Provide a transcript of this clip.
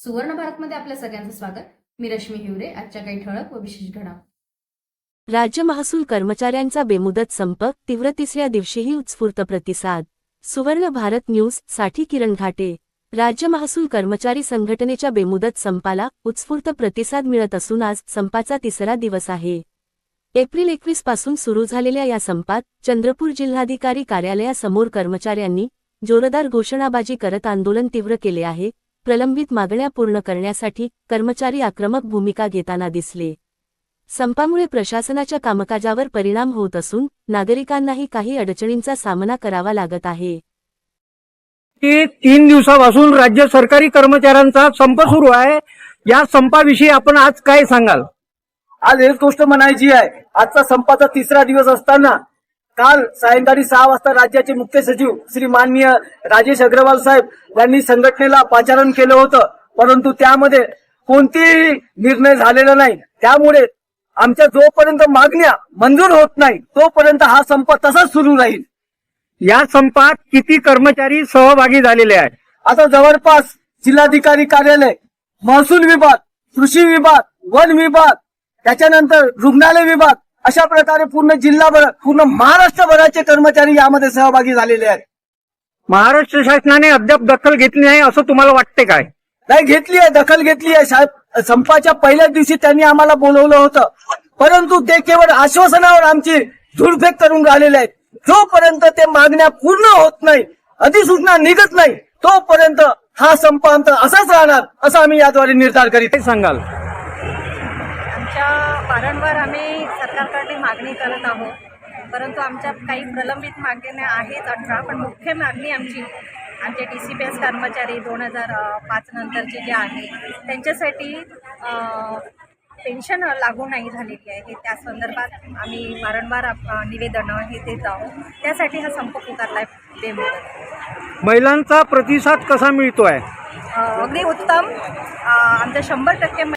सुवर्ण भारतमध्ये आपल्या सगळ्यांचं स्वागत। मी रश्मी हिवरे। आजच्या काही ठळक व विशेष घडामोडी। राज्य महसूल कर्मचाऱ्यांचा बेमुदत संप, तीव्र तिसऱ्या दिवशीही उत्स्फूर्त प्रतिसाद। सुवर्ण भारत न्यूज साठी किरण घाटे। राज्य महसूल कर्मचारी संघटनेच्या बेमुदत संपाला उत्स्फूर्त प्रतिसाद मिळत असून आज संपाचा तिसरा दिवस आहे। एप्रिल 21 पासून सुरू झालेल्या या संपात चंद्रपूर जिल्हाधिकारी कार्यालयासमोर कर्मचाऱ्यांनी जोरदार घोषणाबाजी करत आंदोलन तीव्र केले आहे। प्रलंबित मागण्या पूर्ण करण्यासाठी कर्मचारी आक्रमक भूमिका घेताना दिसले। संपामुळे प्रशासनाच्या कामकाजावर परिणाम होत असून नागरिकांनाही काही अडचणींचा सामना करावा लागत आहे। 3 दिवसापासून राज्य सरकारी कर्मचाऱ्यांचा संप सुरू आहे। या संपाविषयी आपण आज काय सांगाल? आज एक गोष्ट म्हणायची आहे, आजचा संपाचा तिसरा दिवस असताना काल सायंकाळी 6 वाजता राज्याचे मुख्य सचिव श्री माननीय राजेश अग्रवाल साहेब यांनी संघटनेला पाचारण केलं होतं, परंतु त्यामध्ये कोणतेही निर्णय झालेला नाही। त्यामुळे आमच्या जोपर्यंत मागण्या मंजूर होत नाही तोपर्यंत हा संप तसाच सुरू राहील। या संपात किती कर्मचारी सहभागी झालेले आहेत? आता जवळपास जिल्हाधिकारी कार्यालय, महसूल विभाग, कृषी विभाग, वन विभाग, त्याच्यानंतर रुग्णालय विभाग, अशा प्रकारे पूर्ण जिल्हाभर, पूर्ण महाराष्ट्रभराचे कर्मचारी यामध्ये सहभागी झालेले आहेत। महाराष्ट्र शासनाने अद्याप दखल घेतली नाही असं तुम्हाला वाटते काय? नाही, घेतली आहे, दखल घेतली आहे साहेब। संपाच्या पहिल्याच दिवशी त्यांनी आम्हाला बोलवलं होतं, परंतु ते केवळ आश्वासनावर आमची धूळफेक करून राहिलेले आहेत। जोपर्यंत ते मागण्या पूर्ण होत नाही, अधिसूचना निघत नाही, तोपर्यंत हा संप आमचा असाच राहणार असं आम्ही याद्वारे निर्धार करीत काय सांगाल? आमच्या वारंवार आम्ही सरकारकडे मागणी करत आहोत, परंतु आमच्या काही प्रलंबित मागण्या आहेत 18, पण मुख्य मागणी आमचे TCPS कर्मचारी 2005 नंतरचे जे आहे त्यांच्यासाठी पेन्शन लागू नाही झालेली आहे। त्या संदर्भात आम्ही वारंवार निवेदनं हे देत आहोत। त्यासाठी हा संप पुकारला आहे बेमुदत। महिलांचा प्रतिसाद कसा मिळतोय? अगदी उत्तम। आमच्या 100%